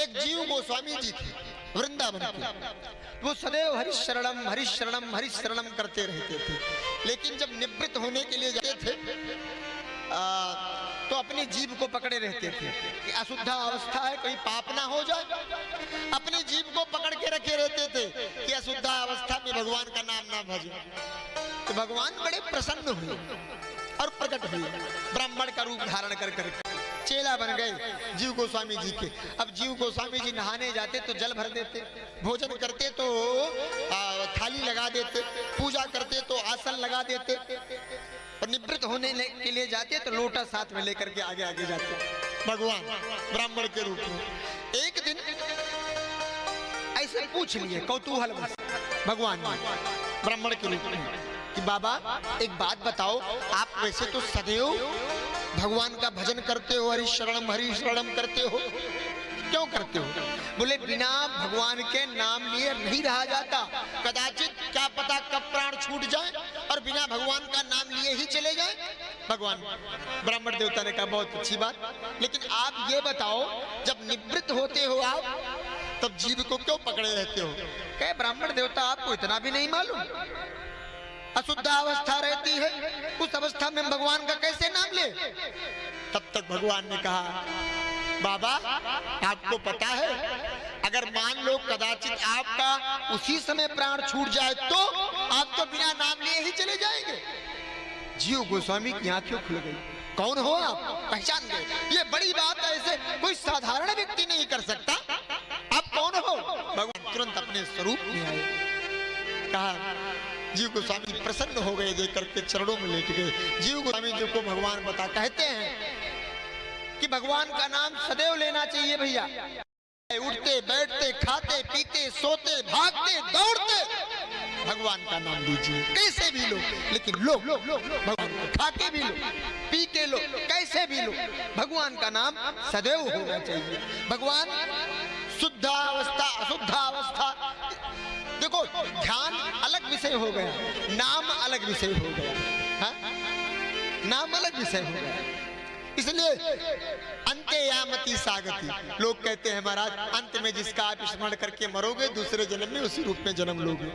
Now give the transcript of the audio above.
एक जीव गोस्वामी जी थे वृंदावन के, वो सदैव हरिशरणम हरिशरणम हरिशरणम करते रहते थे। लेकिन जब निवृत्त होने के लिए जाते थे तो अपनी जीभ को पकड़े रहते थे कि अशुद्धा अवस्था है, कोई पाप ना हो जाए। अपनी जीभ को पकड़ के रखे रहते थे कि अशुद्धा अवस्था में भगवान का नाम ना भजो। तो भगवान बड़े प्रसन्न हुए और प्रकट हुए, ब्राह्मण का रूप धारण कर कर चेला बन गए जीव गोस्वामी जी के। अब जीव गोस्वामी जी नहाने जाते तो जल भर देते, भोजन करते तो थाली लगा देते, पूजा करते तो आसन लगा देते, और निवृत्त होने के लिए जाते तो लोटा साथ में लेकर के आगे आगे जाते भगवान ब्राह्मण के रूप में। एक दिन ऐसे पूछ लिए कौतूहल भगवान ने ब्राह्मण के रूप में कि बाबा एक बात बताओ, आप वैसे तो सदैव भगवान का भजन करते हो, हरिशरणम करते हो, क्यों करते हो? बोले बिना भगवान के नाम लिए नहीं रहा जाता, कदाचित क्या पता कब प्राण छूट जाए और बिना भगवान का नाम लिए ही चले जाए। भगवान ब्राह्मण देवता ने कहा बहुत अच्छी बात, लेकिन आप ये बताओ जब निवृत्त होते हो आप तब जीव को क्यों पकड़े रहते हो? कहे ब्राह्मण देवता आपको इतना भी नहीं मालूम, अशुद्ध अवस्था रहती है, उस अवस्था में भगवान का कैसे नाम ले? तब तक भगवान ने कहा बाबा आपको पता है अगर मान लो कदाचित आपका उसी समय प्राण छूट जाए तो आप तो बिना नाम लिए ही चले जाएंगे। जीव गोस्वामी की आंखें खुल गई, कौन हो आप? पहचान गए, ये बड़ी बात है, ऐसे कोई साधारण व्यक्ति नहीं कर सकता, आप कौन हो? भगवान तुरंत अपने स्वरूप में आए, कहा जीव गोस्वामी प्रसन्न हो गए, देख करके चरणों में लेट गए। जीव गोस्वामी जी को भगवान बता कहते हैं कि भगवान का नाम सदैव लेना चाहिए भैया, उठते बैठते खाते पीते सोते भागते दौड़ते भगवान का नाम लीजिए, कैसे भी लो, लेकिन लो भगवान को, खा के भी लो पी के लो, कैसे भी लो, भगवान का नाम सदैव होना चाहिए। भगवान शुद्ध अवस्था अशुद्ध अवस्था, देखो ध्यान अलग विषय हो गया, नाम अलग विषय हो गया, हा? नाम अलग विषय हो गया। इसलिए अंते यामति सागति, लोग कहते हैं महाराज अंत में जिसका आप स्मरण करके मरोगे दूसरे जन्म में उसी रूप में जन्म लोगे।